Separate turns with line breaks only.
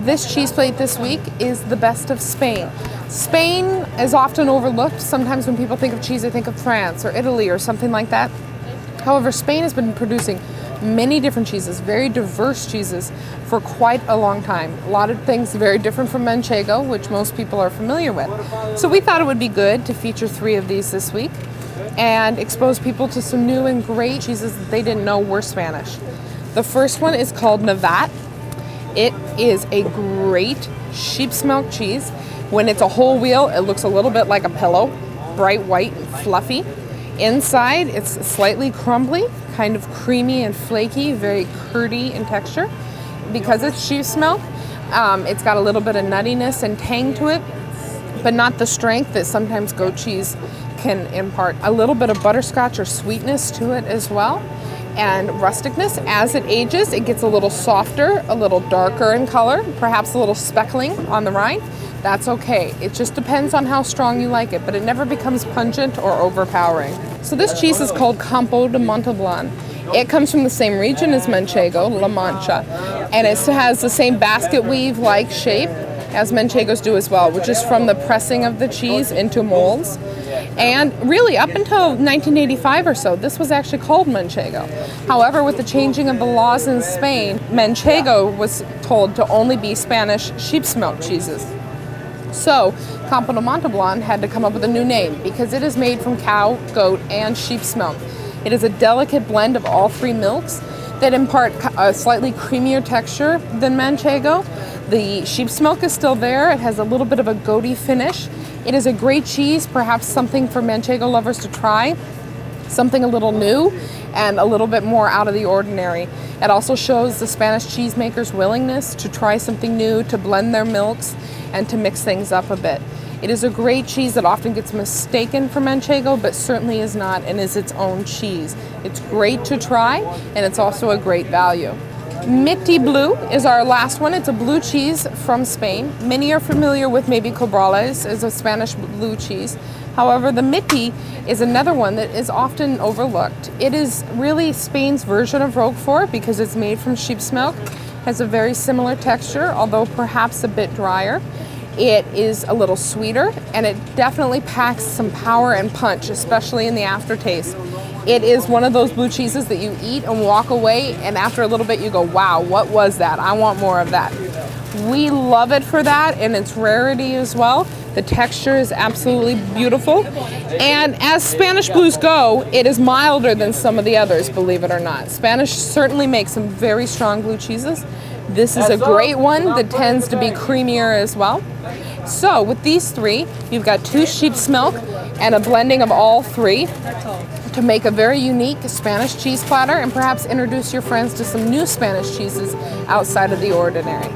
This cheese plate this week is the best of Spain. Spain is often overlooked. Sometimes when people think of cheese, they think of France or Italy or something like that. However, Spain has been producing many different cheeses, very diverse cheeses, for quite a long time. A lot of things very different from Manchego, which most people are familiar with. So we thought it would be good to feature 3 of these this week and expose people to some new and great cheeses that they didn't know were Spanish. The first one is called Nevat. It is a great sheep's milk cheese. When it's a whole wheel, it looks a little bit like a pillow, bright white and fluffy. Inside, it's slightly crumbly, kind of creamy and flaky, very curdy in texture. Because it's sheep's milk, it's got a little bit of nuttiness and tang to it, but not the strength that sometimes goat cheese can impart. A little bit of butterscotch or sweetness to it as well, and rusticness. As it ages, it gets a little softer, a little darker in color, perhaps a little speckling on the rind. That's okay. It just depends on how strong you like it, but it never becomes pungent or overpowering. So this cheese is called Campo de Montalban. It comes from the same region as Manchego, La Mancha, and it has the same basket weave-like shape as Manchegos do as well, which is from the pressing of the cheese into molds. And really, up until 1985 or so, this was actually called Manchego. However, with the changing of the laws in Spain, Manchego was told to only be Spanish sheep's milk cheeses. So, Campo de Montalban had to come up with a new name because it is made from cow, goat, and sheep's milk. It is a delicate blend of all 3 milks that impart a slightly creamier texture than Manchego. The sheep's milk is still there. It has a little bit of a goaty finish. It is a great cheese, perhaps something for Manchego lovers to try, something a little new and a little bit more out of the ordinary. It also shows the Spanish cheesemakers' willingness to try something new, to blend their milks, and to mix things up a bit. It is a great cheese that often gets mistaken for Manchego, but certainly is not and is its own cheese. It's great to try, and it's also a great value. Mirableu is our last one. It's a blue cheese from Spain. Many are familiar with maybe Cabrales as a Spanish blue cheese. However, the Miti is another one that is often overlooked. It is really Spain's version of Roquefort because it's made from sheep's milk, has a very similar texture, although perhaps a bit drier. It is a little sweeter, and it definitely packs some power and punch, especially in the aftertaste. It is one of those blue cheeses that you eat and walk away, and after a little bit you go, wow, what was that? I want more of that. We love it for that and its rarity as well. The texture is absolutely beautiful. And as Spanish blues go, it is milder than some of the others, believe it or not. Spanish certainly makes some very strong blue cheeses. This is a great one that tends to be creamier as well. So with these 3, you've got 2 sheep's milk and a blending of all 3 to make a very unique Spanish cheese platter and perhaps introduce your friends to some new Spanish cheeses outside of the ordinary.